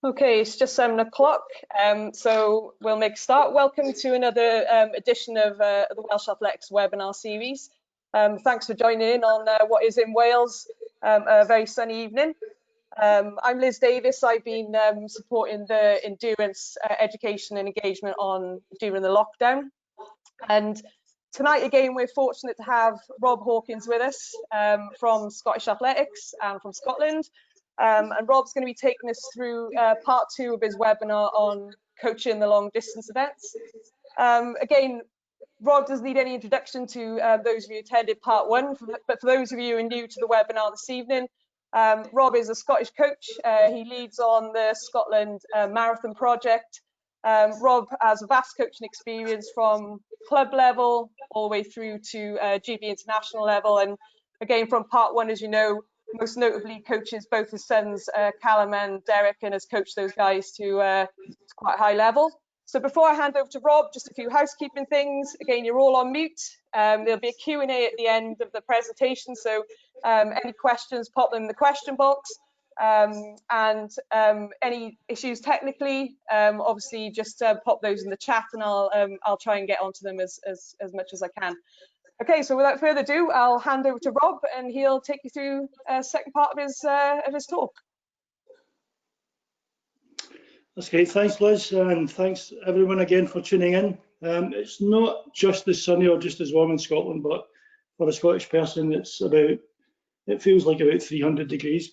Okay, it's just 7 o'clock, so we'll make a start. Welcome to another edition of the Welsh Athletics webinar series. Thanks for joining in on what is in Wales a very sunny evening. I'm Liz Davis. I've been supporting the endurance education and engagement during the lockdown. And tonight again, we're fortunate to have Rob Hawkins with us from Scottish Athletics and from Scotland. And Rob's going to be taking us through part 2 of his webinar on coaching the long distance events. Again, Rob doesn't need any introduction to those of you who attended part 1, but for those of you who are new to the webinar this evening, Rob is a Scottish coach. He leads on the Scotland Marathon project. Rob has a vast coaching experience from club level all the way through to GB international level. And again, from part 1, as you know, most notably coaches both his sons, Callum and Derek, and has coached those guys to quite a high level. So before I hand over to Rob, just a few housekeeping things. Again, you're all on mute. There'll be a Q&A at the end of the presentation. So any questions, pop them in the question box. And any issues technically, obviously just pop those in the chat, and I'll try and get onto them as much as I can. Okay, so without further ado, I'll hand over to Rob, and he'll take you through a second part of his talk. That's great. Thanks, Liz, and thanks everyone again for tuning in. It's not just as sunny or just as warm in Scotland, but for a Scottish person, it feels like about 300 degrees.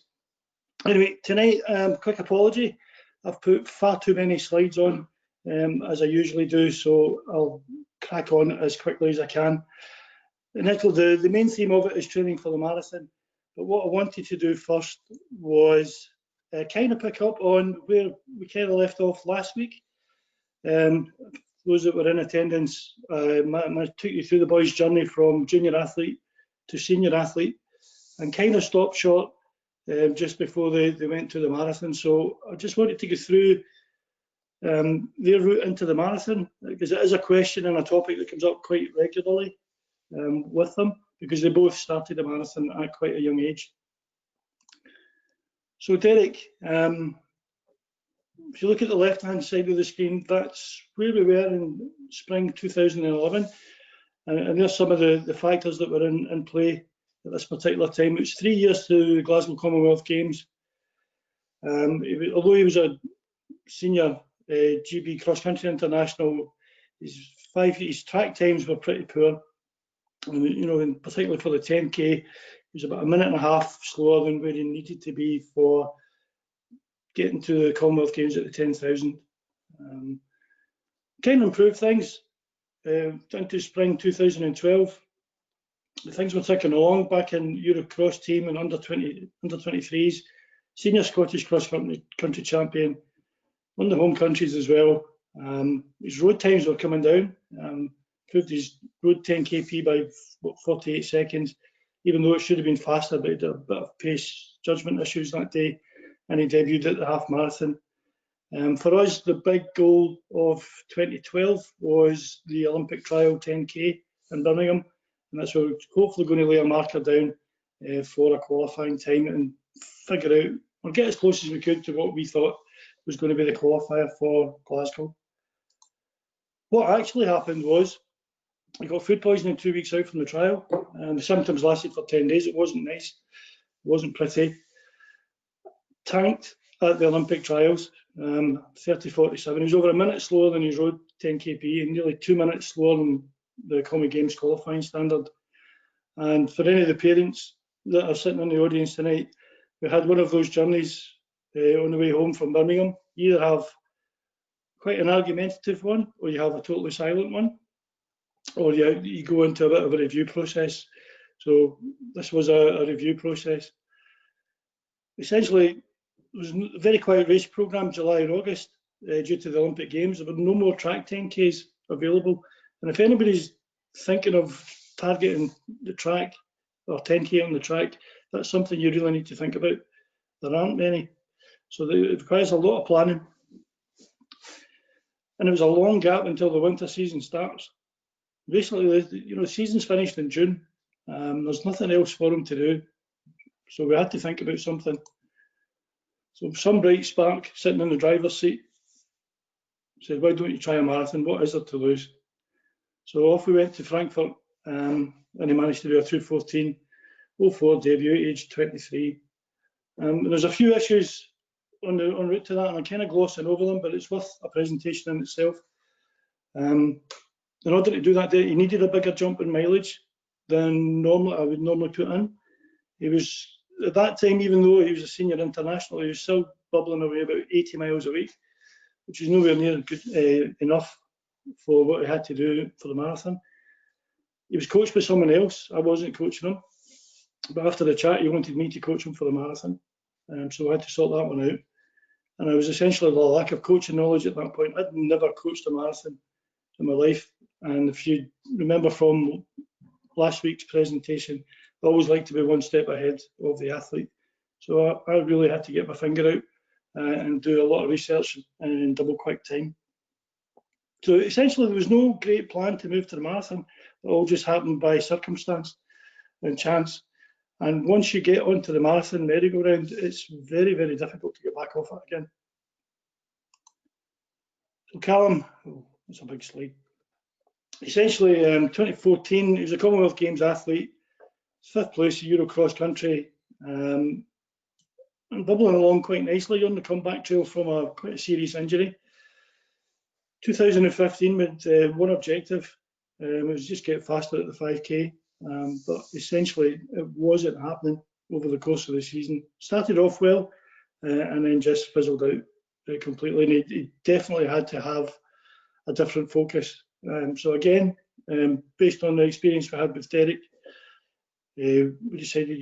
Anyway, tonight, quick apology. I've put far too many slides on, as I usually do, so I'll crack on as quickly as I can. Initially, the main theme of it is training for the marathon, but what I wanted to do first was kind of pick up on where we kind of left off last week. Those that were in attendance, I took you through the boys' journey from junior athlete to senior athlete, and kind of stopped short just before they went to the marathon. So I just wanted to go through their route into the marathon, because it is a question and a topic that comes up quite regularly with them, because they both started the marathon at quite a young age. So Derek, if you look at the left-hand side of the screen, that's where we were in spring 2011, and there's some of the factors that were in play at this particular time. It was 3 years to the Glasgow Commonwealth Games. Although he was a senior GB cross-country international, his track times were pretty poor. And, you know, and particularly for the 10K, he was about a minute and a half slower than where he needed to be for getting to the Commonwealth Games at the 10,000. Kind of improved things into spring 2012. Things were ticking along back in Europe cross team and under 23s, senior Scottish cross country champion, won the home countries as well. His road times were coming down. Improved his road 10kp by 48 seconds, even though it should have been faster, but he did a bit of pace judgment issues that day, and he debuted at the half marathon. For us, the big goal of 2012 was the Olympic trial 10k in Birmingham, and that's where we're hopefully going to lay a marker down for a qualifying time and figure out, or get as close as we could to what we thought was going to be the qualifier for Glasgow. What actually happened was, I got food poisoning 2 weeks out from the trial, and the symptoms lasted for 10 days. It wasn't nice, it wasn't pretty. Tanked at the Olympic trials, 30:47. He was over a minute slower than his road 10kp and nearly 2 minutes slower than the Common Games qualifying standard. And for any of the parents that are sitting in the audience tonight, we had one of those journeys on the way home from Birmingham. You either have quite an argumentative one, or you have a totally silent one, or you go into a bit of a review process. So this was a review process. Essentially, it was a very quiet race programme, July and August, due to the Olympic Games. There were no more track 10Ks available. And if anybody's thinking of targeting the track or 10K on the track, that's something you really need to think about. There aren't many. So it requires a lot of planning. And it was a long gap until the winter season starts. Basically, the season's finished in June. There's nothing else for them to do. So we had to think about something. So some bright spark sitting in the driver's seat said, why don't you try a marathon? What is there to lose? So off we went to Frankfurt, and he managed to do a 2:14.04 debut, aged 23. There's a few issues en route to that, and I'm kind of glossing over them, but it's worth a presentation in itself. In order to do that, he needed a bigger jump in mileage than I would normally put in. He was, at that time, even though he was a senior international, he was still bubbling away about 80 miles a week, which is nowhere near good, enough for what he had to do for the marathon. He was coached by someone else. I wasn't coaching him, but after the chat, he wanted me to coach him for the marathon, so I had to sort that one out. And I was essentially the lack of coaching knowledge at that point. I'd never coached a marathon in my life, and if you remember from last week's presentation, I always like to be one step ahead of the athlete. So I really had to get my finger out and do a lot of research in double quick time. So essentially there was no great plan to move to the marathon. It all just happened by circumstance and chance. And once you get onto the marathon merry-go-round, it's very, very difficult to get back off it again. So Callum, that's a big slide. Essentially, 2014, he was a Commonwealth Games athlete, 5th place Euro cross country, and bubbling along quite nicely on the comeback trail from quite a serious injury. 2015 with one objective, it was just get faster at the 5K, but essentially it wasn't happening over the course of the season. Started off well, and then just fizzled out completely, and he definitely had to have a different focus. So again, based on the experience we had with Derek, we decided,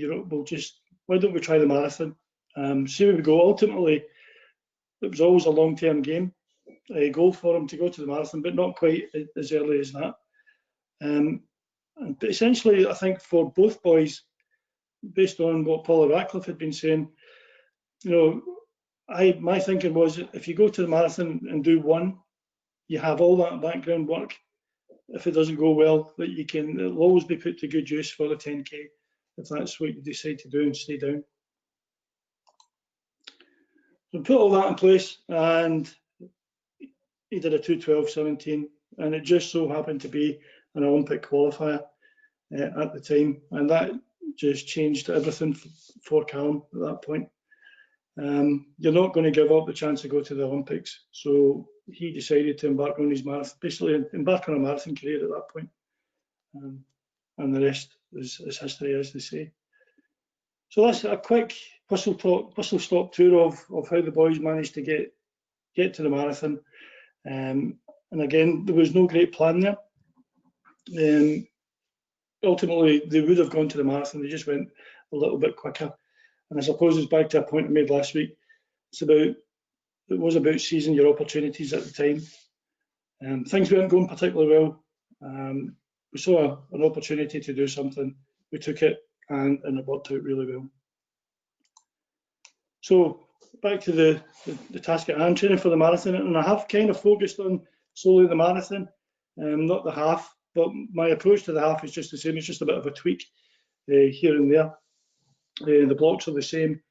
why don't we try the marathon? See where we go. Ultimately, it was always a long-term game, a goal for him to go to the marathon, but not quite as early as that. But essentially, I think for both boys, based on what Paula Ratcliffe had been saying, my thinking was, if you go to the marathon and do one, you have all that background work. If it doesn't go well, that it'll always be put to good use for the 10K, if that's what you decide to do and stay down. So put all that in place, and he did a 2:12.17, and it just so happened to be an Olympic qualifier at the time, and that just changed everything for Callum at that point. You're not going to give up the chance to go to the Olympics, so he decided to embark on his marathon, basically embark on a marathon career at that point, and the rest is history, as they say. So that's a quick whistle-stop tour of how the boys managed to get to the marathon. And again, there was no great plan there. Ultimately, they would have gone to the marathon. They just went a little bit quicker. And I suppose it's back to a point I made last week. It was about seizing your opportunities at the time. Things weren't going particularly well. We saw an opportunity to do something. We took it, and it worked out really well. So back to the task at hand, training for the marathon, and I have kind of focused on solely the marathon, not the half, but my approach to the half is just the same. It's just a bit of a tweak here and there. The blocks are the same,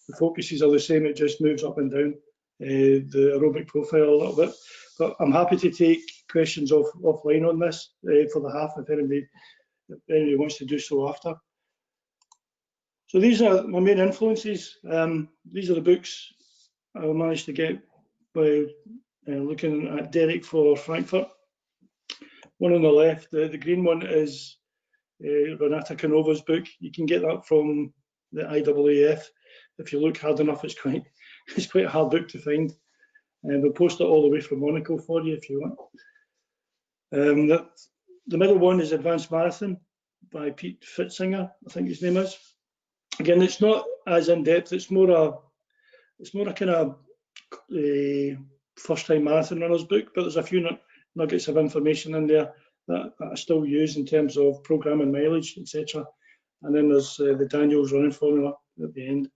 the focuses are the same, it just moves up and down the aerobic profile a little bit. But I'm happy to take questions offline on this for the half if anybody wants to do so after. So these are my main influences. These are the books I managed to get by looking at Derek for Frankfurt. One on the left, the green one is Renata Canova's book. You can get that from the IAAF. If you look hard enough, it's quite a hard book to find. We'll post it all the way from Monaco for you if you want. The middle one is Advanced Marathon by Pete Fitzinger, I think his name is. Again, it's not as in-depth, it's more a kind of first-time marathon runner's book, but there's a few nuggets of information in there that I still use in terms of programming mileage, etc. And then there's the Daniels running formula at the end.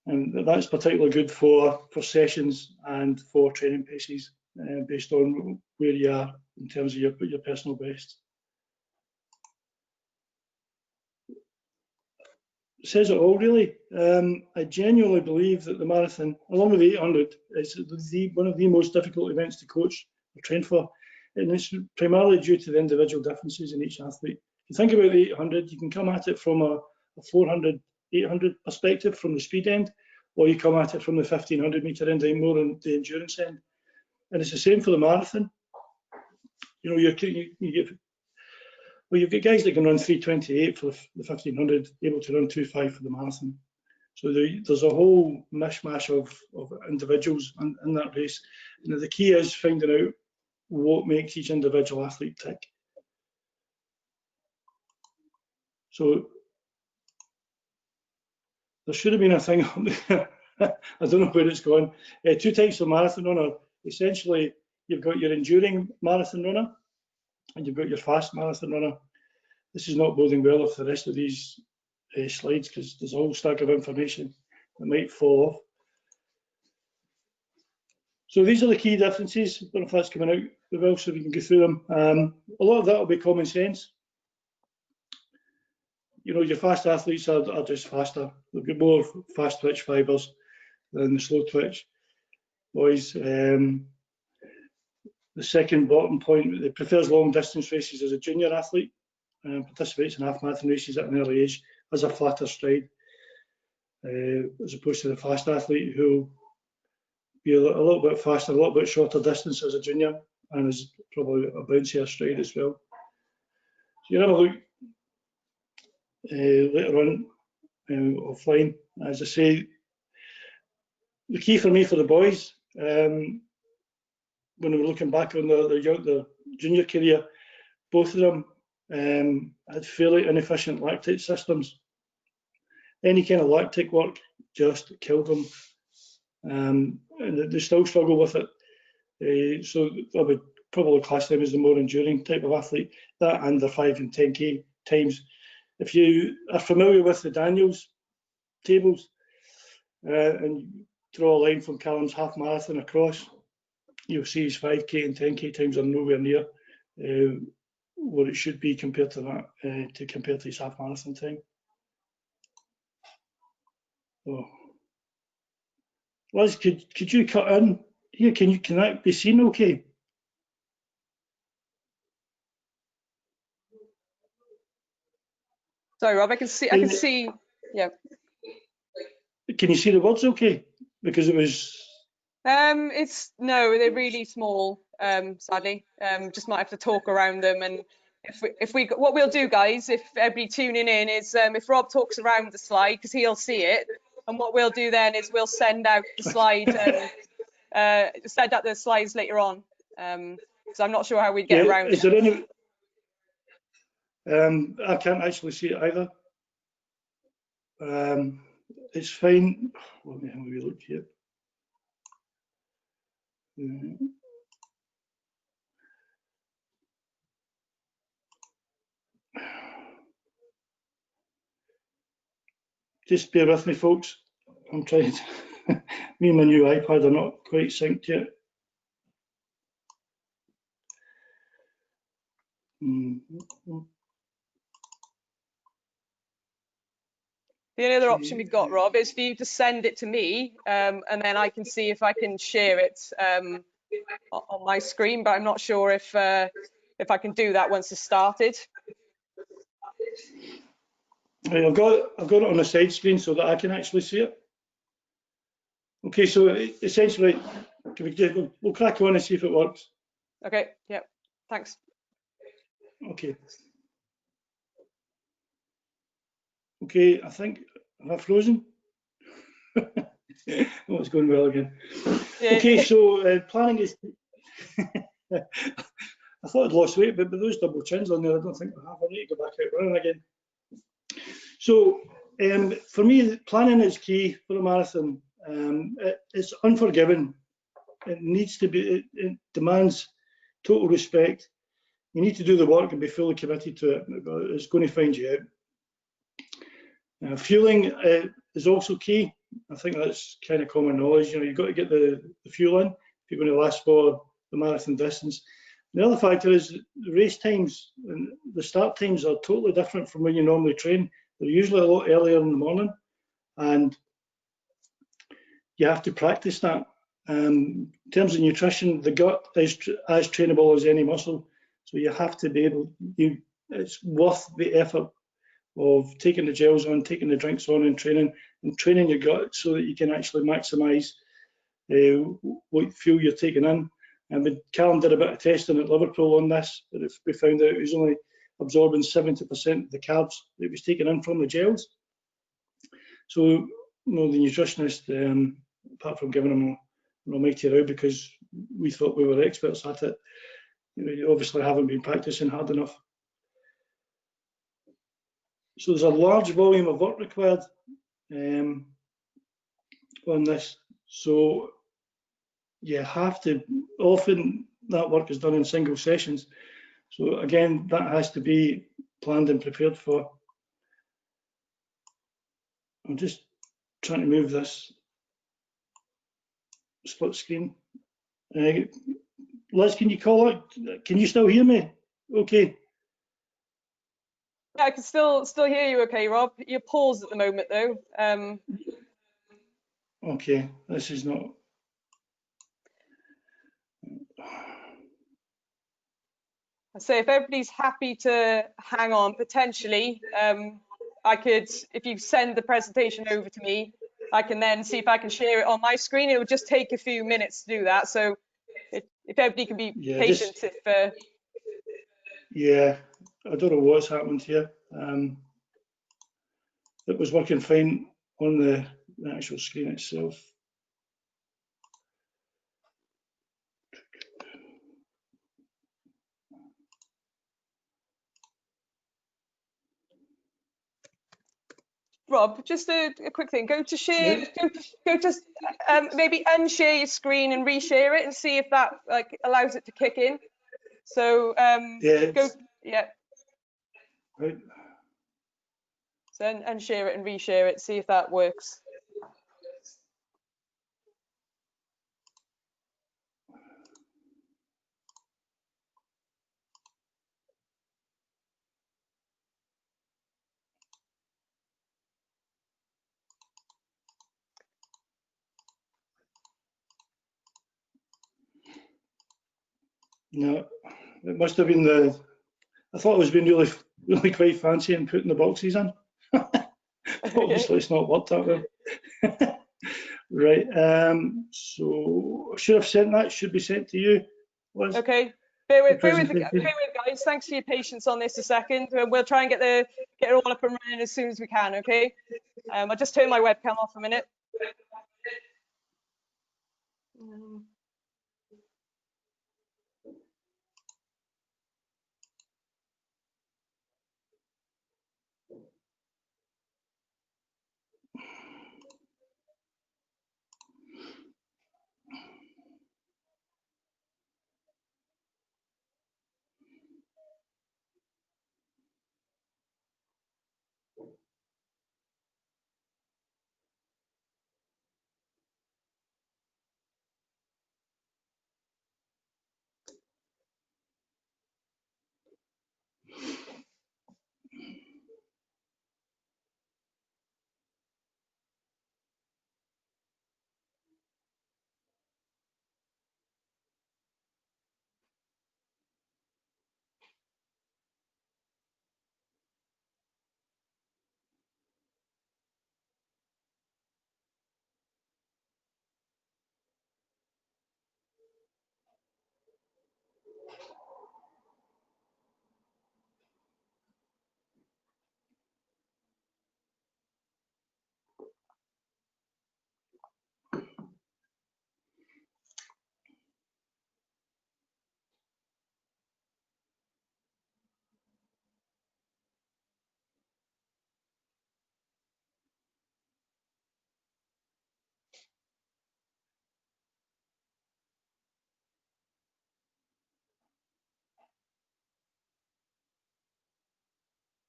And that's particularly good for sessions and for training paces based on where you are in terms of your personal best. says it all, really. I genuinely believe that the marathon, along with the 800, is one of the most difficult events to coach or train for, and it's primarily due to the individual differences in each athlete. If you think about the 800, you can come at it from a 400, 800 perspective from the speed end, or you come at it from the 1500 metre end, more on the endurance end. And it's the same for the marathon. You know, you've got guys that can run 3:28 for the 1500, able to run 2:5 for the marathon. So there's a whole mishmash of individuals in that race. And the key is finding out what makes each individual athlete tick. So there should have been a thing on there. I don't know where it's gone. Two types of marathon runner. Essentially, you've got your enduring marathon runner and you've got your fast marathon runner. This is not boding well of the rest of these slides, because there's a whole stack of information that might fall off. So these are the key differences. I don't know if that's coming out well, so we can go through them. A lot of that will be common sense. You know, your fast athletes are just faster. They've got more fast twitch fibres than the slow twitch boys. The second bottom point, they prefers long distance races as a junior athlete, and participates in half marathon races at an early age, has a flatter stride, as opposed to the fast athlete who be a little bit faster, a little bit shorter distance as a junior, and is probably a bouncier stride as well. So you have a look later on offline. As I say, the key for me for the boys, when we were looking back on the junior career, both of them had fairly inefficient lactate systems. Any kind of lactic work just killed them, and they still struggle with it. So I would probably class them as the more enduring type of athlete. That and the 5 and 10k times. If you are familiar with the Daniels tables and you draw a line from Callum's half marathon across, you'll see his 5k and 10k times are nowhere near what it should be compared to that, compared to his half marathon time. Oh. Liz, could you cut in here? Can that be seen okay? Sorry, Rob, I can see. Yeah. Can you see the words okay? Because it was. No, they're really small. Sadly, just might have to talk around them. And what we'll do, guys, if everybody tuning in, is if Rob talks around the slide, because he'll see it, and what we'll do then is we'll send out the slide, send out the slides later on. So I'm not sure how we'd get around it. Is there any? I can't actually see it either. It's fine. Let me have a look here. Just bear with me, folks. I'm trying to, me and my new iPad are not quite synced yet. The only other option we've got, Rob, is for you to send it to me, and then I can see if I can share it on my screen. But I'm not sure if I can do that once it's started. Right, I've got it on the side screen so that I can actually see it. Okay, so essentially, we'll crack on and see if it works. Okay. Yeah. Thanks. Okay. Okay, I think, am I frozen? Oh, it's going well again. Yeah. Okay, so planning is, I thought I'd lost weight, but with those double chins on there, I don't think I have. I need to go back out running again. So for me, planning is key for a marathon. It's unforgiving. It needs to be, it demands total respect. You need to do the work and be fully committed to it. It's going to find you out. Fueling is also key. I think that's kind of common knowledge. You know, you've got to get the fuel in if you're going to last for the marathon distance. The other factor is the race times and the start times are totally different from when you normally train. They're usually a lot earlier in the morning, and you have to practice that. In terms of nutrition, the gut is as trainable as any muscle, so you have to be able. It's worth the effort of taking the gels on, taking the drinks on, and training your gut so that you can actually maximise what fuel you're taking in. And Callum did a bit of testing at Liverpool on this, but we found out he was only absorbing 70% of the carbs that he was taking in from the gels. So, the nutritionist, apart from giving him an almighty row because we thought we were experts at it, you obviously haven't been practicing hard enough. So there's a large volume of work required on this. So you have to, often that work is done in single sessions. So again, that has to be planned and prepared for. I'm just trying to move this split screen. Liz, can you call it? Can you still hear me? Okay. Yeah, I can still hear you okay, Rob. You're paused at the moment though. Okay, this is not. I say if everybody's happy to hang on, potentially, I could, if you send the presentation over to me, I can then see if I can share it on my screen. It would just take a few minutes to do that. So if everybody can be patient, Yeah, I don't know what's happened here. It was working fine on the actual screen itself. Rob, just a quick thing. Go to share. Yeah. Go to maybe unshare your screen and reshare it and see if that allows it to kick in. So yeah. Go. Yeah. Right. So unshare it and reshare it. See if that works. No, it must have been the. I thought it was being really quite fancy and putting the boxes in. Obviously, it's not worked that well. Right. So I should have sent that. Should be sent to you. Liz. Okay. Bear with guys. Thanks for your patience on this a second. We'll try and get it all up and running as soon as we can. Okay. I'll just turn my webcam off a minute.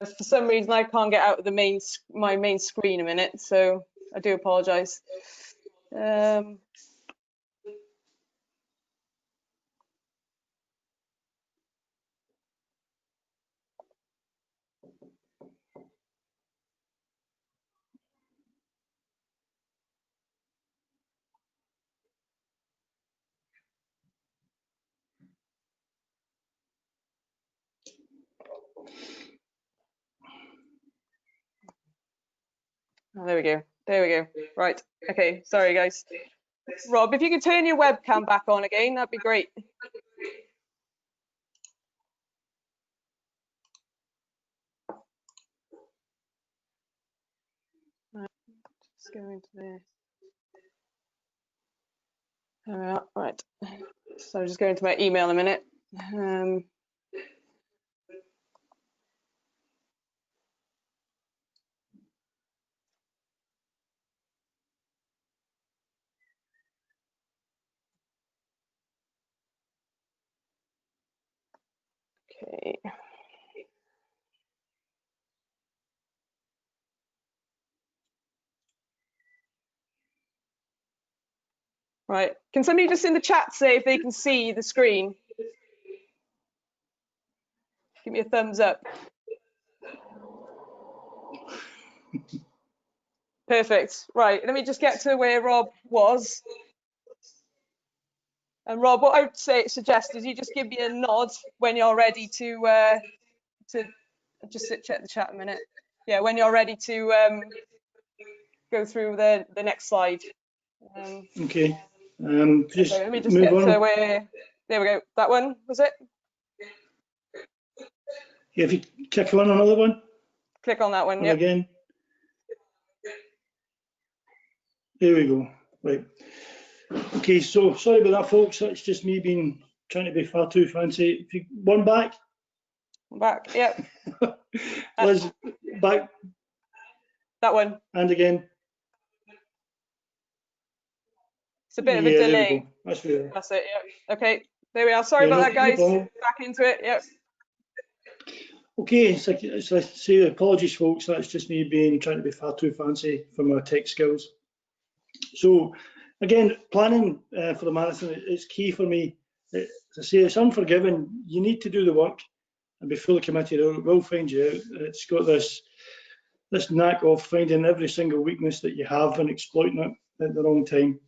For some reason, I can't get out of my main screen a minute, so I do apologise. Oh, there we go. There we go. Right. Okay. Sorry, guys. Rob, if you could turn your webcam back on again, that'd be great. Just go into there. There we are. Right. So just go into my email in a minute. Okay. Right. Can somebody just in the chat say if they can see the screen? Give me a thumbs up. Perfect. Right. Let me just get to where Rob was. And Rob, what I would suggest is you just give me a nod when you're ready to just check the chat a minute. Yeah, when you're ready to go through the next slide. Okay. Just okay, let me just move get on. to where. There we go. That one was it. Yeah, if you click on another one. Click on that one. Yeah. Again. There we go. Right. Okay, so sorry about that, folks. That's just me being trying to be far too fancy. If you one back. Back. Yep. Liz, back. That one. And again. It's a bit of a There delay. we go. That's fair. That's it. Yeah. Okay. There we are. Sorry about that, guys. Back into it. Yep. Okay, so I say apologies, folks. That's just me trying to be far too fancy for my tech skills. So again, planning for the marathon is key for me. As I say, it's unforgiving. You need to do the work and be fully committed, or it will find you out. It's got this knack of finding every single weakness that you have and exploiting it at the wrong time.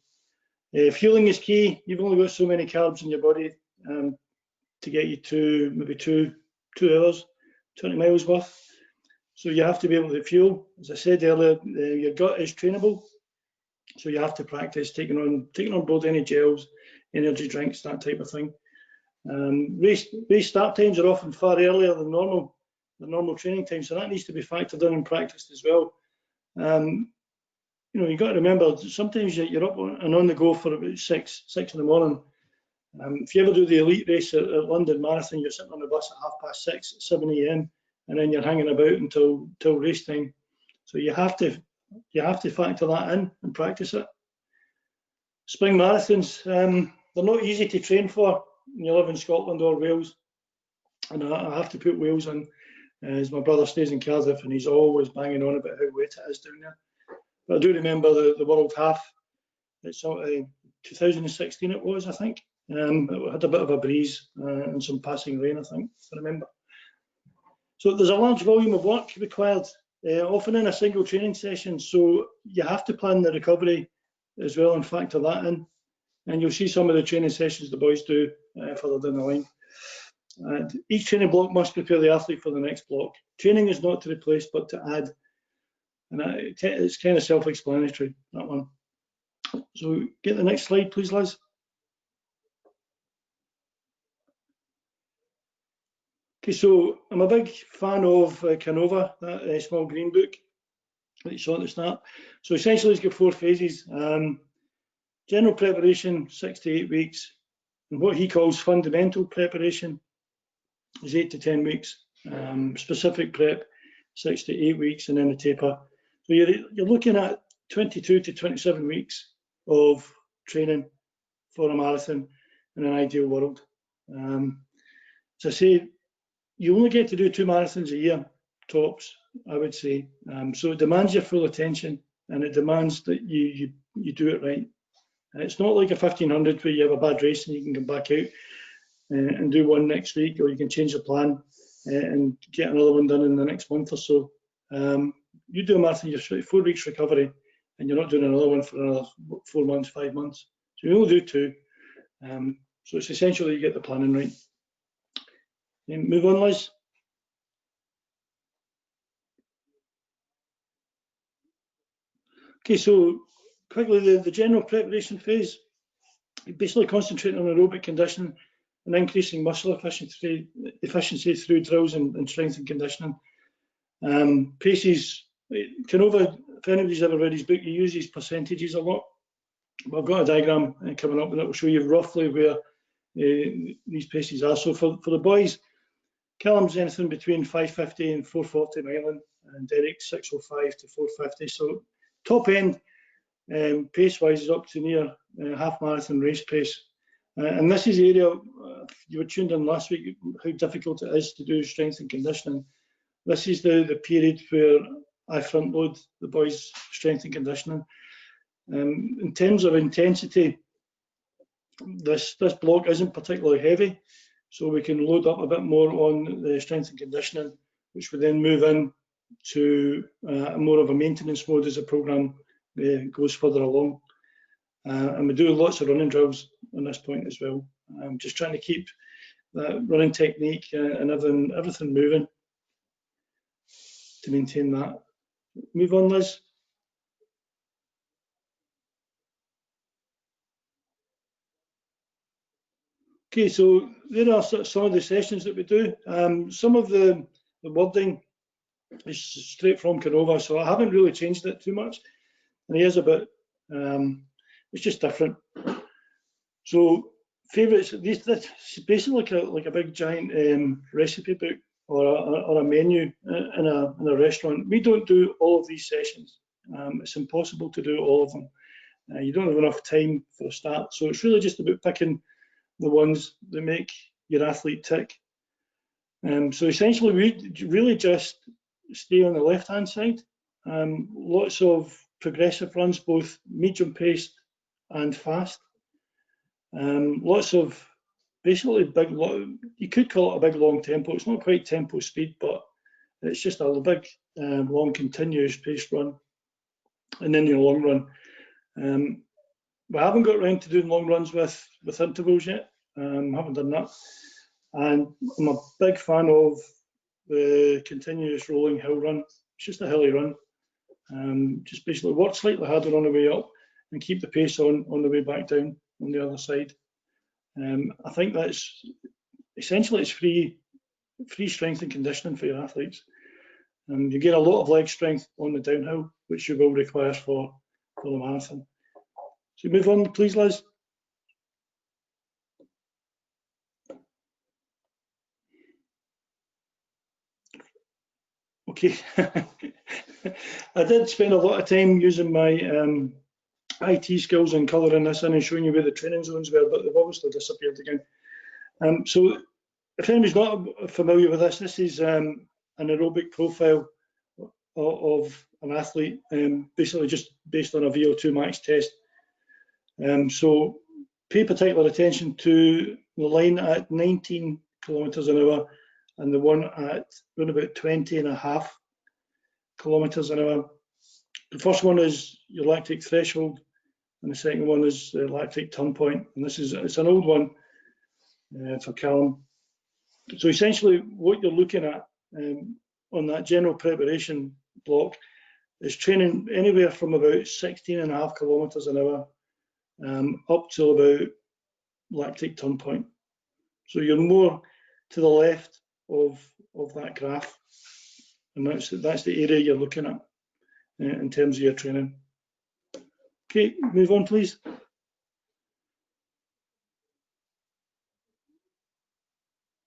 Fueling is key. You've only got so many carbs in your body to get you to maybe two hours, 20 miles worth. So you have to be able to fuel. As I said earlier, your gut is trainable. So you have to practice taking on board any gels, energy drinks, that type of thing. Race start times are often far earlier than normal training time, so that needs to be factored in and practiced as well. You know, you've got to remember, sometimes you're up and on the go for about 6 in the morning. If you ever do the elite race at London Marathon, you're sitting on the bus at 6:30, 7 a.m, and then you're hanging about until race time. So you have to factor that in and practice it. Spring marathons, they're not easy to train for when you live in Scotland or Wales, and I have to put Wales in, as my brother stays in Cardiff and he's always banging on about how wet it is down there. But I do remember the World Half. It's 2016 it was, I think. It had a bit of a breeze and some passing rain, I think, if I remember. So there's a large volume of work required, often in a single training session. So you have to plan the recovery as well and factor that in. And you'll see some of the training sessions the boys do further down the line. And each training block must prepare the athlete for the next block. Training is not to replace, but to add. And it's kind of self-explanatory, that one. So get the next slide, please, Liz. Okay, so I'm a big fan of Canova, that small green book that you saw at the start. So essentially it's got 4 phases. General preparation, 6 to 8 weeks. And what he calls fundamental preparation is 8 to 10 weeks. Specific prep, 6 to 8 weeks, and then the taper. So you're looking at 22 to 27 weeks of training for a marathon in an ideal world. As I say, you only get to do 2 marathons a year, tops, I would say. So it demands your full attention, and it demands that you do it right. It's not like a 1500 where you have a bad race and you can come back out and do one next week, or you can change the plan and get another one done in the next month or so. You do a marathon, you're 4 weeks recovery, and you're not doing another one for another 4 months, 5 months. So you only do 2. So it's essential that you get the planning right. Move on, Liz. Okay, so quickly, the general preparation phase, basically concentrating on aerobic conditioning and increasing muscle efficiency through drills and strength and conditioning. Paces, Canova, if anybody's ever read his book, he uses percentages a lot. I've got a diagram coming up that will show you roughly where these paces are. So for the boys, Callum's anything between 550 and 440 miling, and Derek 605 to 450. So top end pace-wise is up to near half marathon race pace. And this is the area, you were tuned in last week, how difficult it is to do strength and conditioning. This is the period where I front load the boys' strength and conditioning. In terms of intensity, this block isn't particularly heavy, so we can load up a bit more on the strength and conditioning, which we then move in to more of a maintenance mode as the programme goes further along. And we do lots of running drills on this point as well. I'm just trying to keep that running technique and everything moving to maintain that. Move on, Liz. Okay, so there are some of the sessions that we do. Some of the wording is straight from Canova, so I haven't really changed it too much. And he is a bit, it's just different. So favourites, this is basically like a big giant recipe book or a menu in a restaurant. We don't do all of these sessions. It's impossible to do all of them. You don't have enough time for a start. So it's really just about picking the ones that make your athlete tick. So essentially we really just stay on the left-hand side. Lots of progressive runs, both medium paced and fast. Lots of basically big, you could call it a big long tempo. It's not quite tempo speed, but it's just a big long continuous paced run. And then your long run. We haven't got around to doing long runs with intervals yet. Haven't done that. And I'm a big fan of the continuous rolling hill run. It's just a hilly run. Just basically work slightly harder on the way up and keep the pace on the way back down on the other side. I think that's essentially it's free strength and conditioning for your athletes. You get a lot of leg strength on the downhill, which you will require for the marathon. So move on, please, Liz. Okay. I did spend a lot of time using my IT skills and colouring this in and showing you where the training zones were, but they've obviously disappeared again. So if anybody's not familiar with this is an aerobic profile of an athlete, basically just based on a VO2 max test. So pay particular attention to the line at 19 kilometres an hour and the one at around about 20.5 kilometres an hour. The first one is your lactic threshold, and the second one is the lactic turn point. And it's an old one for Callum. So essentially, what you're looking at on that general preparation block is training anywhere from about 16.5 kilometres an hour up to about lactic turn point. So you're more to the left of that graph, and that's the area you're looking at in terms of your training. Okay, move on, please.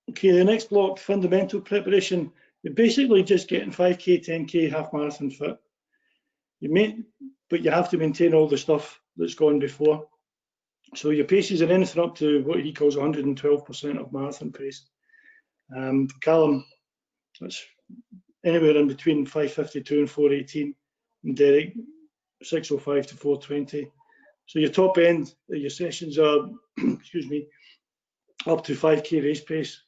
Okay, the next block, fundamental preparation. You're basically just getting 5K, 10K, half marathon fit. But you have to maintain all the stuff that's gone before. So your paces are anything up to what he calls 112% of marathon pace. For Callum, that's anywhere in between 552 and 418, and Derek 605 to 420. So your top end of your sessions are, excuse me, up to 5K race pace.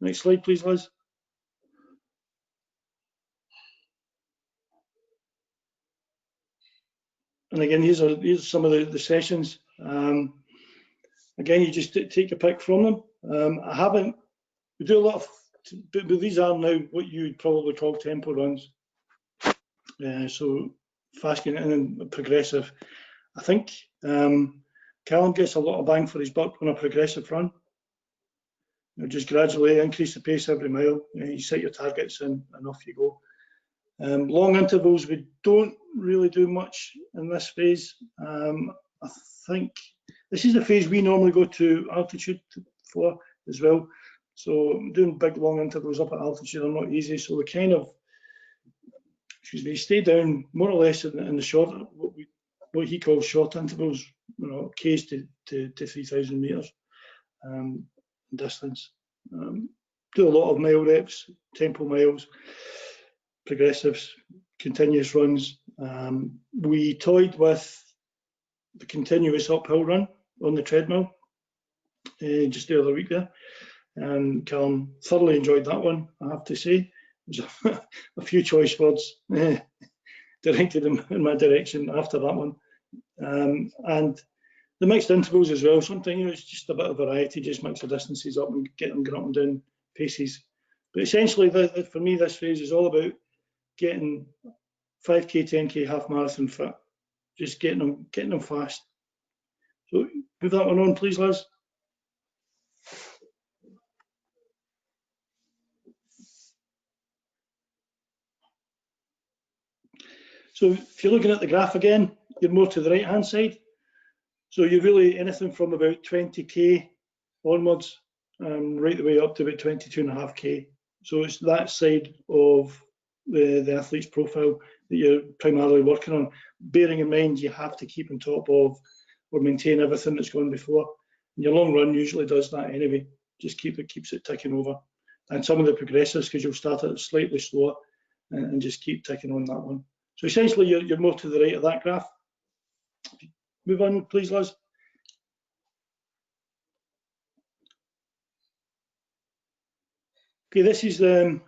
Next slide, please, Liz. And again, these are some of the sessions. Again, you just take a pick from them. We do a lot of, but these are now what you would probably call tempo runs. So fast getting in and progressive. I think Callum gets a lot of bang for his buck on a progressive run. Just gradually increase the pace every mile. You set your targets and off you go. Long intervals, we don't really do much in this phase. I think this is the phase we normally go to altitude for as well. So doing big long intervals up at altitude are not easy. So we kind of, stay down more or less in the short, what he calls short intervals, Ks to 3,000 meters distance. Do a lot of mile reps, tempo miles, progressives, continuous runs. We toyed with the continuous uphill run on the treadmill just the other week there. And Callum thoroughly enjoyed that one, I have to say. There's a few choice words directed in my direction after that one. And the mixed intervals as well. Sometimes it's just a bit of variety, just mix the distances up and get them up and down paces. But essentially, for me, this phase is all about getting 5K, 10K, half marathon fit, just getting them fast. So move that one on, please, Liz. So if you're looking at the graph again, you're more to the right-hand side. So you're really anything from about 20K onwards, right the way up to about 22.5K. So it's that side of the athlete's profile that you're primarily working on. Bearing in mind you have to keep on top of or maintain everything that's gone before. And your long run usually does that anyway. Just keeps it ticking over. And some of the progressives, because you'll start it slightly slower and just keep ticking on that one. So essentially you're more to the right of that graph. Move on, please, Liz. Okay, this is the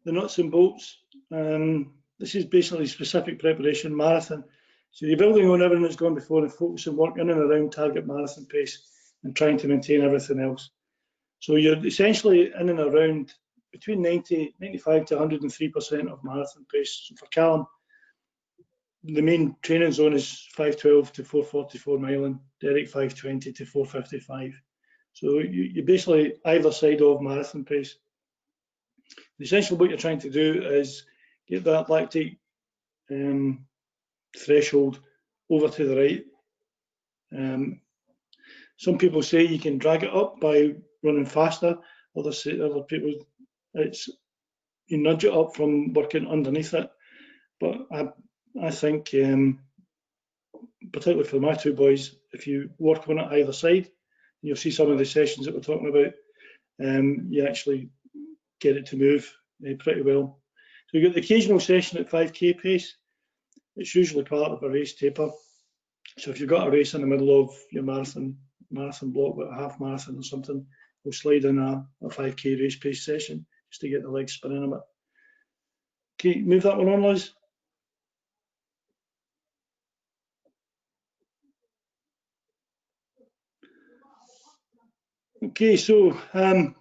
nuts and bolts. This is basically specific preparation marathon. So you're building on everything that's gone before and focusing work in and around target marathon pace and trying to maintain everything else. So you're essentially in and around between 95 to 103% of marathon pace. So for Callum, the main training zone is 512 to 444 miling, Derek 520 to 455. So you're basically either side of marathon pace. Essentially what you're trying to do is get that lactate threshold over to the right. Some people say you can drag it up by running faster. Other people, you nudge it up from working underneath it. But I think, particularly for my two boys, if you work on it either side, you'll see some of the sessions that we're talking about, you actually get it to move pretty well. So you get the occasional session at 5K pace. It's usually part of a race taper. So if you've got a race in the middle of your marathon block, with a half marathon or something, we'll slide in a 5K race pace session just to get the legs spinning a bit. Okay, move that one on, Liz. Okay, so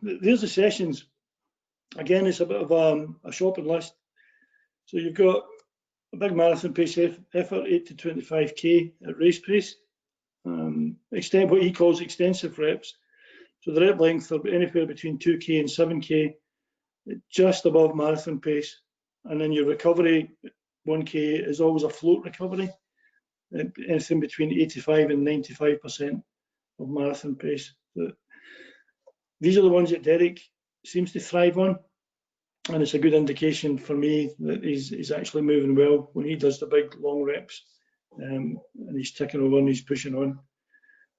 there's the sessions. Again, it's a bit of a shopping list. So you've got a big marathon pace effort, 8 to 25K at race pace. What he calls extensive reps. So the rep length are anywhere between 2K and 7K, just above marathon pace. And then your recovery, 1K, is always a float recovery, anything between 85 and 95% of marathon pace. So these are the ones that Derek seems to thrive on, and it's a good indication for me that he's actually moving well when he does the big long reps, and he's ticking over and he's pushing on.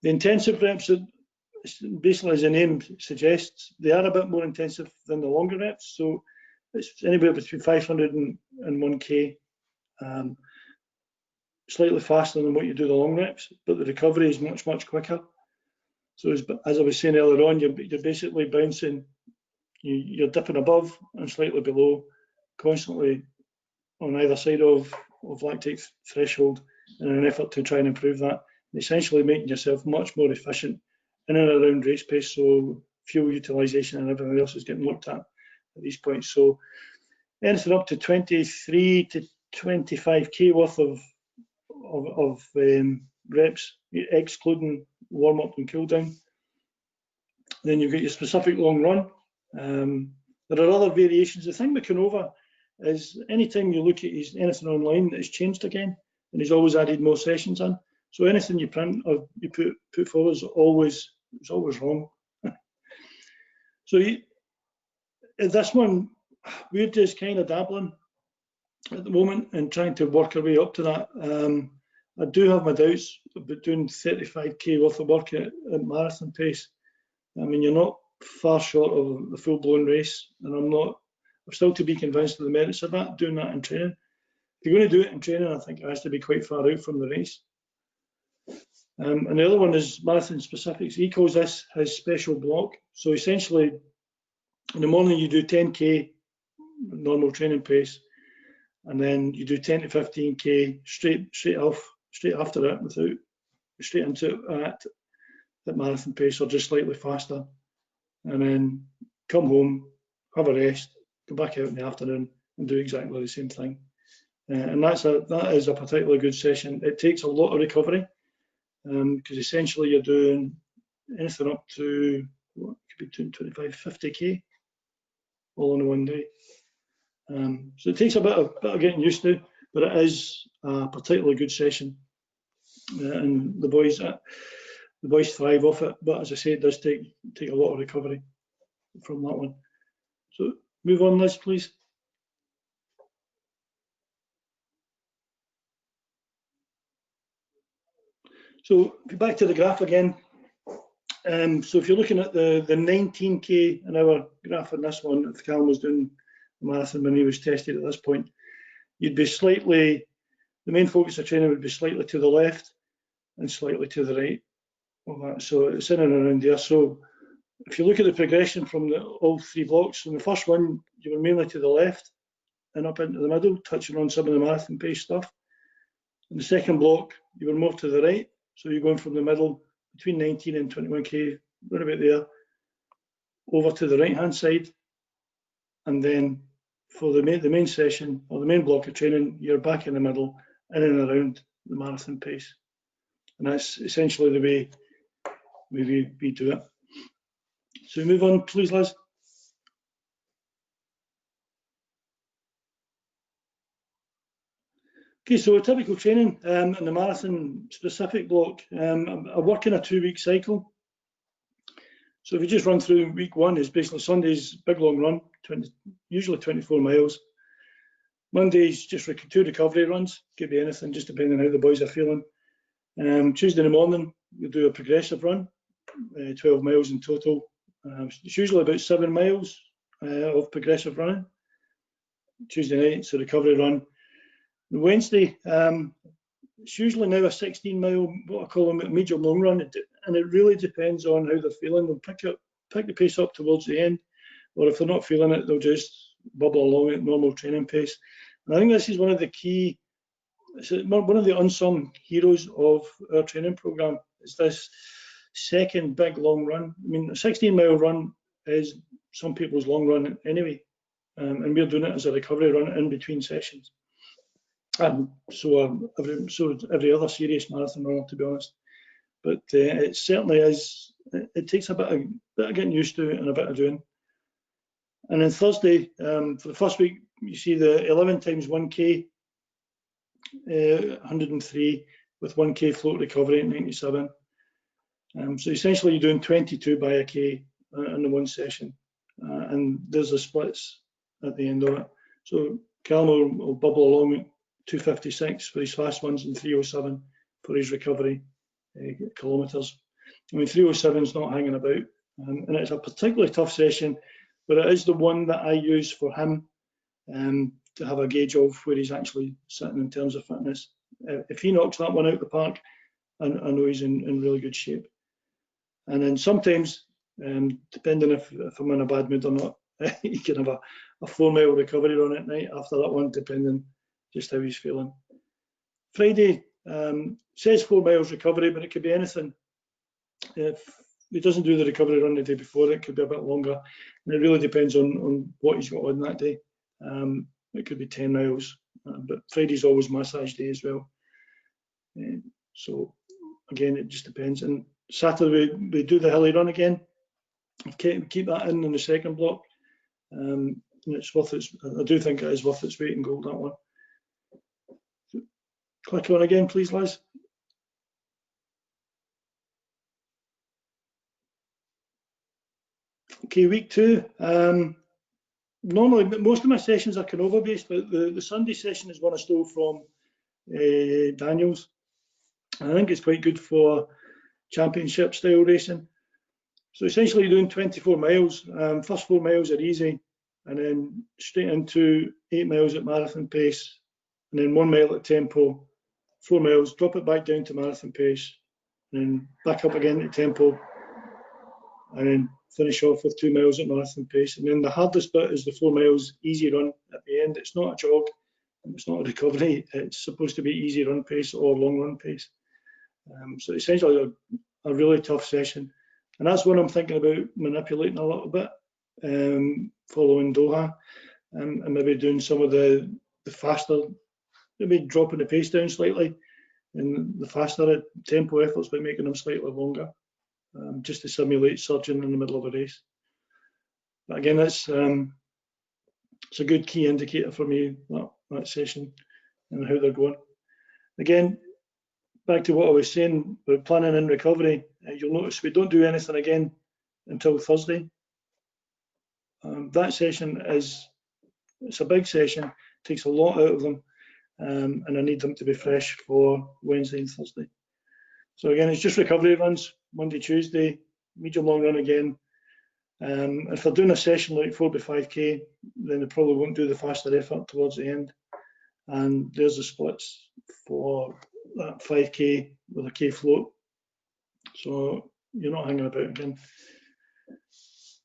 The intensive reps, basically as the name suggests, they are a bit more intensive than the longer reps. So it's anywhere between 500 and 1K, slightly faster than what you do the long reps, but the recovery is much, much quicker. So as I was saying earlier on, you're basically bouncing, you're dipping above and slightly below, constantly on either side of lactate threshold in an effort to try and improve that, and essentially making yourself much more efficient in and around race pace. So fuel utilization and everything else is getting looked at these points. So anything up to 23 to 25k worth of reps, excluding warm up and cool down. Then you've got your specific long run. There are other variations. The thing with Canova is anytime you look at anything online, it's changed again, and he's always added more sessions in. So anything you print or you put forward is always wrong. So this one, we're just kind of dabbling at the moment and trying to work our way up to that. I do have my doubts about doing 35k worth of work at marathon pace. I mean, you're not far short of the full-blown race, and I'm still to be convinced of the merits of that, doing that in training. If you're going to do it in training, I think it has to be quite far out from the race. And the other one is marathon specifics. He calls this his special block. So essentially, in the morning you do 10k normal training pace, and then you do 10 to 15k straight after it, without straight into it at marathon pace or just slightly faster, and then come home, have a rest, go back out in the afternoon and do exactly the same thing. And that is a particularly good session. It takes a lot of recovery, because essentially you're doing anything up to, what could be doing 25, 50k all in one day. So it takes a bit of getting used to, but it is a particularly good session, and the boys thrive off it. But as I say, it does take a lot of recovery from that one. So move on, Liz, please. So back to the graph again. So if you're looking at the 19k an hour graph on this one, if Callum was doing the marathon when he was tested at this point, you'd be the main focus of training would be slightly to the left and slightly to the right of that. So it's in and around there. So if you look at the progression from all three blocks, in the first one, you were mainly to the left and up into the middle, touching on some of the marathon pace stuff. In the second block, you were more to the right. So you're going from the middle between 19 and 21k, right about there, over to the right-hand side. And then for the main session, or the main block of training, you're back in the middle, in and around the marathon pace. And that's essentially the way we do it. So move on, please, Liz. Okay, so typical training in the marathon specific block. I work in a 2-week cycle. So if you just run through week one, is basically Sunday's big long run, usually 24 miles. Monday's just 2 recovery runs, could be anything, just depending on how the boys are feeling. Tuesday in the morning, you'll do a progressive run, 12 miles in total. It's usually about 7 miles of progressive running. Tuesday night, it's a recovery run. Wednesday, it's usually now a 16-mile, what I call a medium long run, and it really depends on how they're feeling. They'll pick the pace up towards the end, or if they're not feeling it, they'll just bubble along at normal training pace. And I think this is one of the unsung heroes of our training program, is this second big long run. I mean, a 16-mile run is some people's long run anyway, and we're doing it as a recovery run in between sessions. So every other serious marathon runner, to be honest. But it certainly is. It takes a bit of getting used to and a bit of doing. And then Thursday, for the first week, you see the 11 times 1k, 103 with 1k float recovery at 97. So essentially, you're doing 22 by a k in the one session, and there's the splits at the end of it. So Callum will bubble along at 256 for his fast ones and 307 for his recovery kilometres. I mean, 307 is not hanging about, and it's a particularly tough session, but it is the one that I use for him to have a gauge of where he's actually sitting in terms of fitness. If he knocks that one out of the park, I know he's in really good shape. And then sometimes, depending if I'm in a bad mood or not, he can have a 4-mile recovery run at night after that one, depending just how he's feeling. Friday says 4 miles recovery, but it could be anything. If he doesn't do the recovery run the day before, it could be a bit longer, and it really depends on what he's got on that day. it could be 10 miles, but Friday's always massage day as well. So again, it just depends. And Saturday we do the hilly run again. Keep that in the second block. And it's worth its, I do think it is worth its weight in gold, that one. Click on again, please, Liz. Okay, week 2. Normally, most of my sessions are Canova based, but the Sunday session is one I stole from Daniel's. I think it's quite good for championship style racing. So essentially you're doing 24 miles. First 4 miles are easy, and then straight into 8 miles at marathon pace, and then 1 mile at tempo, 4 miles, drop it back down to marathon pace, and then back up again to tempo, and then finish off with 2 miles at marathon pace. And then the hardest bit is the 4 miles easy run at the end. It's not a jog, it's not a recovery, it's supposed to be easy run pace or long run pace. So essentially a really tough session. And that's what I'm thinking about manipulating a little bit, following Doha, and maybe doing some of the faster, maybe dropping the pace down slightly, and the faster tempo efforts by making them slightly longer, just to simulate surging in the middle of a race. But again, it's a good key indicator for me, that session and how they're going. Again, back to what I was saying about planning and recovery, you'll notice we don't do anything again until Thursday. That session it's a big session, takes a lot out of them, and I need them to be fresh for Wednesday and Thursday. So again, it's just recovery runs, Monday, Tuesday, medium long run again. If they're doing a session like 4 by 5k, then they probably won't do the faster effort towards the end. And there's the splits for that 5k with a k float. So you're not hanging about again.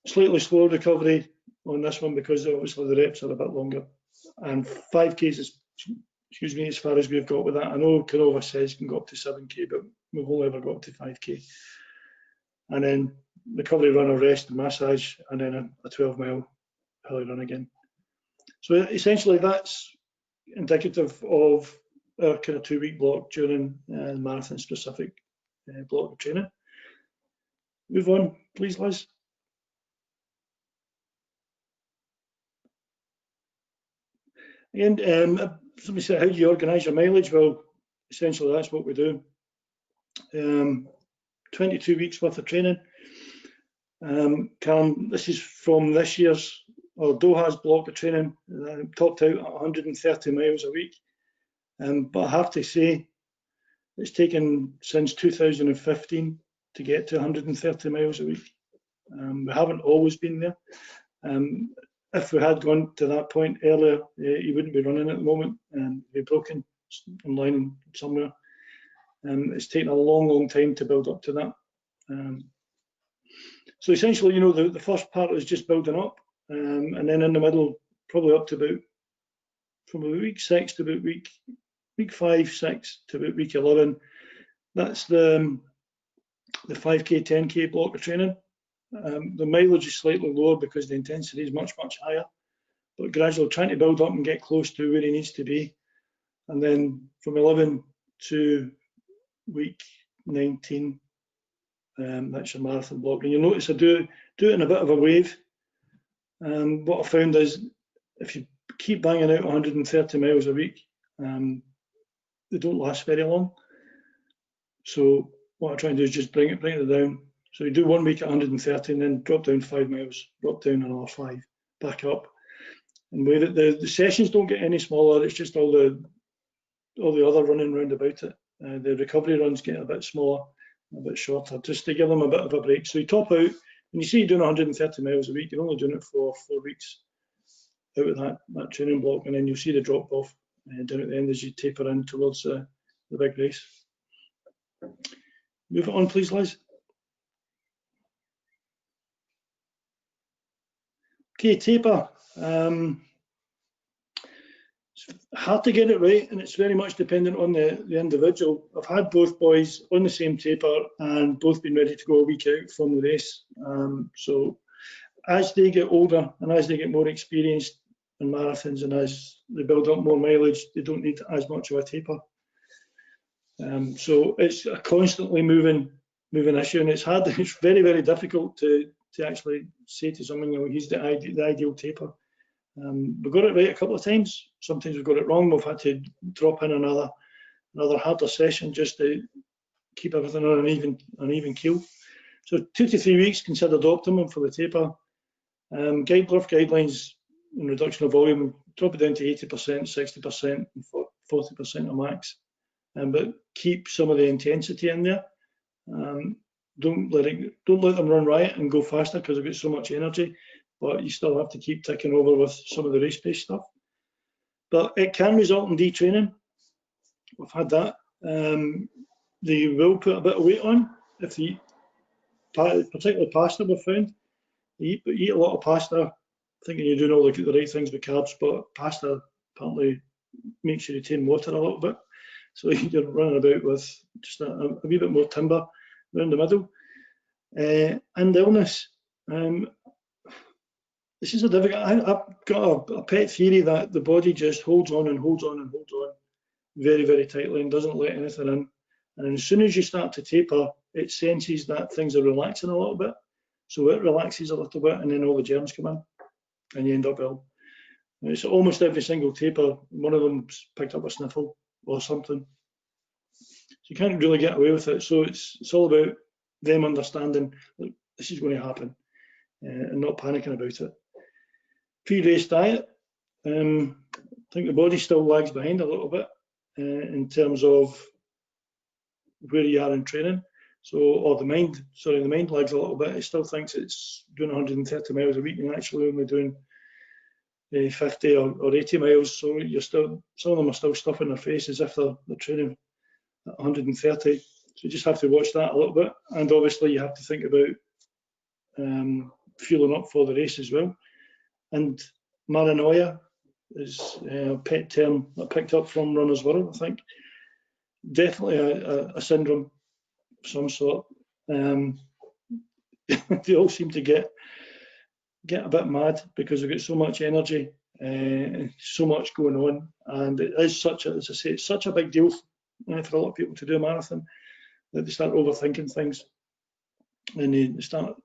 Slightly slower recovery on this one because obviously the reps are a bit longer. And 5k's is, excuse me, as far as we've got with that. I know Canova says you can go up to 7k, but we've only ever got up to 5k. And then recovery run, a rest, and massage, and then a 12-mile hilly run again. So essentially that's indicative of our kind of 2-week block during the marathon specific block of training. Move on, please, Liz. Again, somebody said, how do you organise your mileage? Well, essentially that's what we do. 22 weeks worth of training. Callum, this is from this year's, or Doha's block of training, topped out at 130 miles a week. But I have to say, it's taken since 2015 to get to 130 miles a week. We haven't always been there. If we had gone to that point earlier, he wouldn't be running at the moment, and he'd be broken in line somewhere. It's taken a long, long time to build up to that. So essentially, you know, the first part is just building up, and then in the middle, probably up to about, from about week 6 to about week 5, 6 to about week 11. That's the 5k, 10k block of training. The mileage is slightly lower because the intensity is much, much higher, but gradually trying to build up and get close to where he needs to be. And then from 11 to week 19, that's your marathon block. And you'll notice I do it in a bit of a wave. What I found is if you keep banging out 130 miles a week, they don't last very long. So what I try and do is just bring it down. So you do 1 week at 130 and then drop down 5 miles, drop down another 5, back up. And where the sessions don't get any smaller, it's just all the other running round about it. The recovery runs get a bit smaller, a bit shorter, just to give them a bit of a break. So you top out, when you see you're doing 130 miles a week, you're only doing it for 4 weeks out of that training block, and then you'll see the drop off down at the end as you taper in towards the big race. Move it on, please, Liz. Okay, taper. It's hard to get it right, and it's very much dependent on the individual. I've had both boys on the same taper and both been ready to go a week out from the race. So as they get older and as they get more experienced, marathons, and as they build up more mileage, they don't need as much of a taper. So it's a constantly moving issue, and it's hard. It's very, very difficult to actually say to someone, you know, he's the ideal taper. We've got it right a couple of times. Sometimes we've got it wrong. We've had to drop in another harder session just to keep everything on an even keel. So 2 to 3 weeks considered optimum for the taper. Rough guidelines in reduction of volume, drop it down to 80%, 60%, and 40% of max. But keep some of the intensity in there. Don't let them run riot and go faster because they've got so much energy, but you still have to keep ticking over with some of the race pace stuff. But it can result in detraining. We've had that. They will put a bit of weight on if they eat, particularly pasta. We've found you eat a lot of pasta, thinking you're doing all the right things with carbs, but pasta apparently makes you retain water a little bit. So you're running about with just a wee bit more timber around the middle. And illness. This is a difficult. I've got a pet theory that the body just holds on and holds on and holds on very, very tightly and doesn't let anything in. And as soon as you start to taper, it senses that things are relaxing a little bit. So it relaxes a little bit, and then all the germs come in, and you end up ill. And it's almost every single taper, one of them's picked up a sniffle or something. So you can't really get away with it. So it's all about them understanding that this is going to happen and not panicking about it. Pre-race diet. I think the body still lags behind a little bit in terms of where you are in training. So, or the mind lags a little bit. It still thinks it's doing 130 miles a week and actually only doing 50 or 80 miles. So some of them are still stuffing their face as if they're training at 130. So you just have to watch that a little bit. And obviously you have to think about fueling up for the race as well. And paranoia is a pet term I picked up from Runner's World, I think. Definitely a syndrome of some sort. They all seem to get a bit mad because they've got so much energy and so much going on, and it is as I say, it's such a big deal for a lot of people to do a marathon that they start overthinking things and they start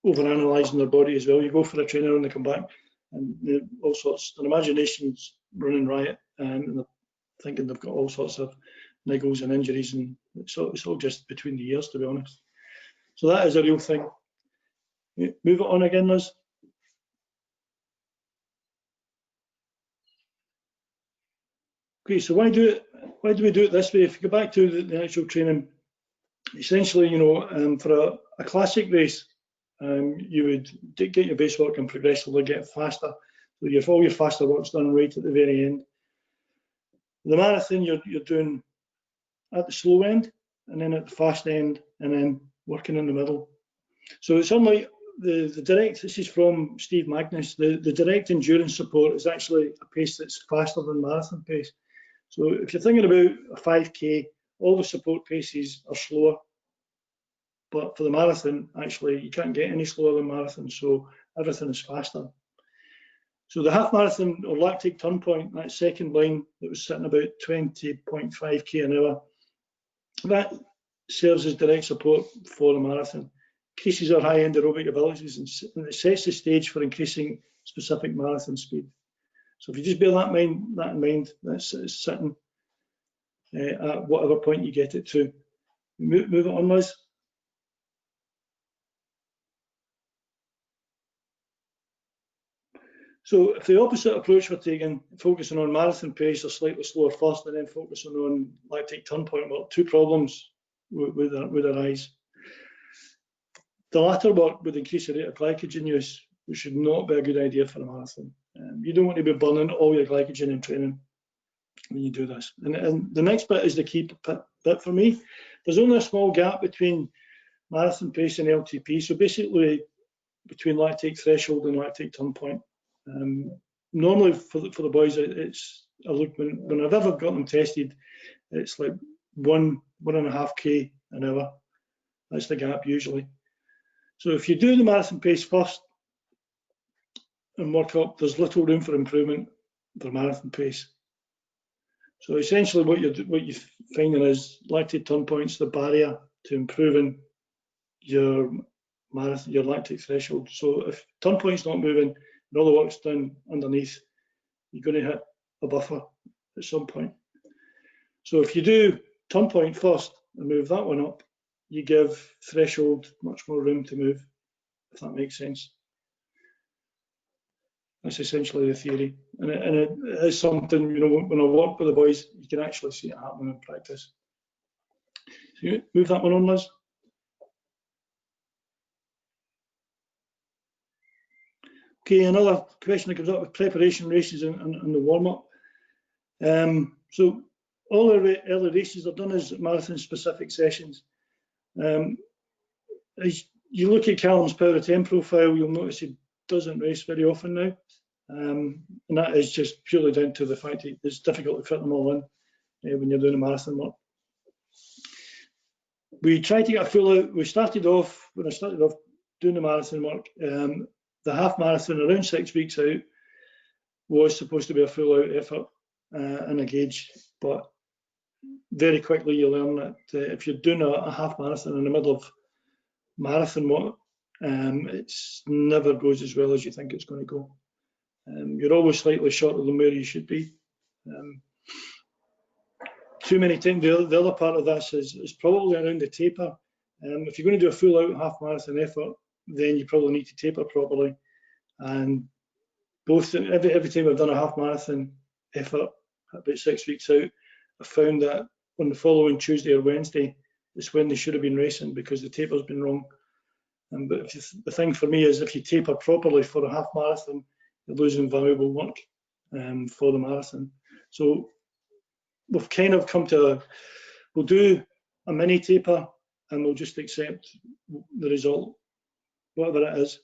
overanalyzing their body as well. You go for a trainer and they come back and all sorts, their imagination's running riot and they're thinking they've got all sorts of niggles and injuries, and it's all just between the ears, to be honest. So that is a real thing. Move it on again, Liz. Okay, so why do we do it this way? If you go back to the actual training, essentially, you know, for a classic race, you would get your base work and progressively get faster. So all your faster work's done right at the very end. The marathon, you're doing at the slow end, and then at the fast end, and then working in the middle. So it's unlike the direct. This is from Steve Magnus. The direct endurance support is actually a pace that's faster than marathon pace. So if you're thinking about a 5K, all the support paces are slower. But for the marathon, actually, you can't get any slower than marathon, so everything is faster. So the half marathon or lactic turn point, that second line that was sitting about 20.5k an hour, that serves as direct support for the marathon. Increases our high end aerobic abilities and it sets the stage for increasing specific marathon speed. So if you just bear that in mind, that's sitting at whatever point you get it to. Move it on, Liz. So if the opposite approach we're taking, focusing on marathon pace or slightly slower first and then focusing on lactic turn point, well, two problems would arise. The latter work would increase the rate of glycogen use, which should not be a good idea for a marathon. You don't want to be burning all your glycogen in training when you do this. And the next bit is the key bit for me. There's only a small gap between marathon pace and LTP, so basically between lactate threshold and lactate turn point. Normally for the boys, it's when I've ever got them tested, it's like 1.5k an hour. That's the gap usually. So if you do the marathon pace first, and work up, there's little room for improvement for marathon pace. So essentially what you're finding is lactate turn points, the barrier to improving your marathon, your lactate threshold. So if turn point's not moving and all the work's done underneath, you're going to hit a buffer at some point. So if you do turn point first and move that one up, you give threshold much more room to move, if that makes sense. That's essentially the theory, and it is something, you know, when I work with the boys, you can actually see it happening in practice. So you move that one on, Liz. Okay, another question that comes up with preparation races and the warm-up. So all the early races are done as marathon-specific sessions. As you look at Callum's power of 10 profile, you'll notice he doesn't race very often now. And that is just purely down to the fact that it's difficult to fit them all in when you're doing a marathon work. We try to get a full out. When I started off doing the marathon work, the half marathon around 6 weeks out was supposed to be a full out effort and a gauge, but very quickly you learn that if you're doing a half marathon in the middle of marathon work, it never goes as well as you think it's going to go. You're always slightly shorter than where you should be. Too many times, the other part of this is probably around the taper. If you're going to do a full out half marathon effort, then you probably need to taper properly. And both every time I've done a half marathon effort about 6 weeks out, I found that on the following Tuesday or Wednesday is when they should have been racing because the taper's been wrong. But the thing for me is if you taper properly for a half marathon, you're losing valuable work for the marathon. So we've kind of come to we'll do a mini taper and we'll just accept the result, whatever it is.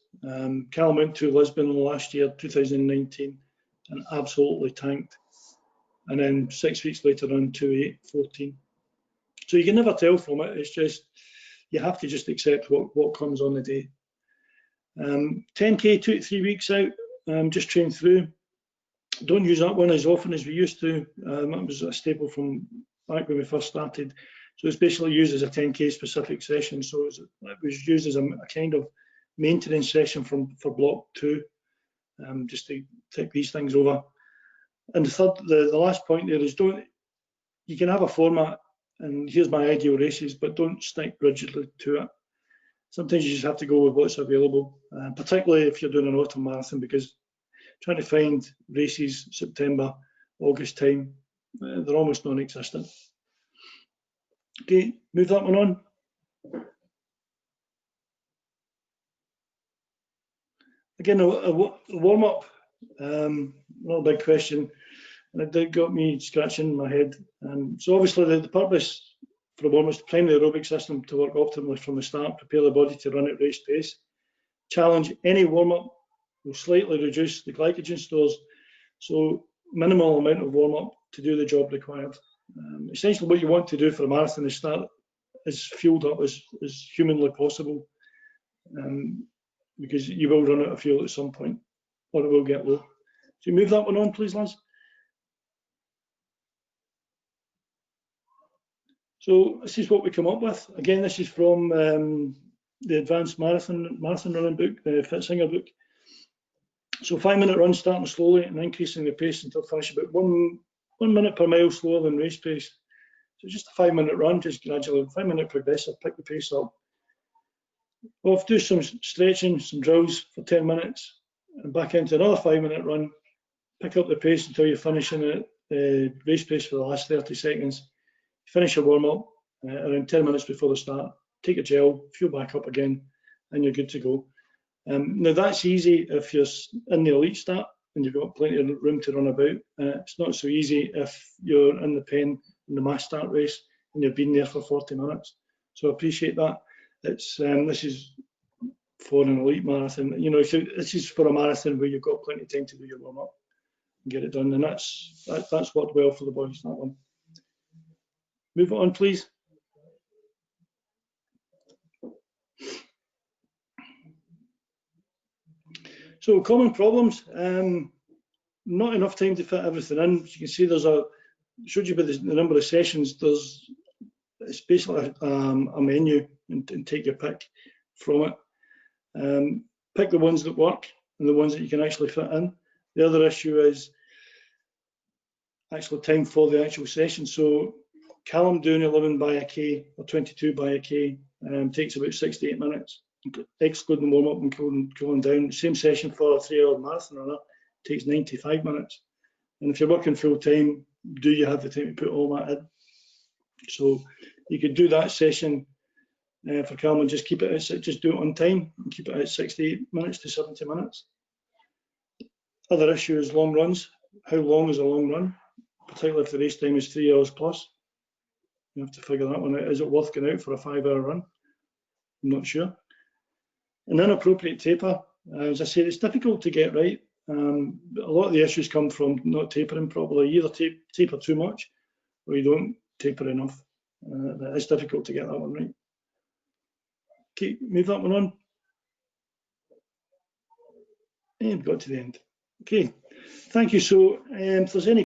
Callum went to Lisbon last year, 2019, and absolutely tanked. And then 6 weeks later on, 2:8:14. So you can never tell from it. It's just, you have to just accept what comes on the day. 10K, 2 to 3 weeks out, just train through. Don't use that one as often as we used to. That was a staple from back when we first started. So it's basically used as a 10K specific session. So it was used as a kind of maintenance session for block 2, just to take these things over. And the last point there is you can have a format, and here's my ideal races, but don't stick rigidly to it. Sometimes you just have to go with what's available, particularly if you're doing an autumn marathon, because trying to find races September, August time, they're almost non-existent. Okay, move that one on. Again, a warm-up, not a big question, and it did got me scratching my head. So obviously the purpose for a warm-up is to prime the aerobic system to work optimally from the start, prepare the body to run at race pace. Challenge, any warm-up will slightly reduce the glycogen stores, so minimal amount of warm-up to do the job required. Essentially what you want to do for a marathon is start as fueled up as humanly possible, because you will run out of fuel at some point, or it will get low. So move that one on, please, Liz. So this is what we come up with. Again, this is from the Advanced Marathon Running book, the Fitzinger book. So 5-minute run starting slowly and increasing the pace until finish about 1 minute per mile slower than race pace. So just a 5-minute run, just gradually, 5-minute progressive, pick the pace up. We'll do some stretching, some drills for 10 minutes, and back into another 5-minute run, pick up the pace until you're finishing at race pace for the last 30 seconds. Finish your warm-up around 10 minutes before the start, take a gel, fuel back up again, and you're good to go. Now that's easy if you're in the elite start and you've got plenty of room to run about. It's not so easy if you're in the pen in the mass start race and you've been there for 40 minutes. So I appreciate that. This is for an elite marathon. You know, this is for a marathon where you've got plenty of time to do your warm-up and get it done, and that's worked well for the boys, that one. Move it on, please. So common problems, not enough time to fit everything in. As you can see, showed you by the number of sessions, it's basically a menu and take your pick from it. Pick the ones that work and the ones that you can actually fit in. The other issue is actual time for the actual session. So Callum doing 11 by a K or 22 by a K takes about 68 minutes, excluding warm up and cooling down. Same session for a 3-hour marathon runner takes 95 minutes. And if you're working full time, do you have the time to put all that in? So you could do that session for Callum and just keep it at, just do it on time and keep it at 68 minutes to 70 minutes. Other issue is long runs. How long is a long run? Particularly if the race time is 3 hours plus. You have to figure that one out. Is it worth going out for a 5-hour run? I'm not sure. An inappropriate taper. As I said, it's difficult to get right. A lot of the issues come from not tapering properly. You either taper too much or you don't taper enough. It's difficult to get that one right. Okay, move that one on. And got to the end. Okay, thank you. So if there's any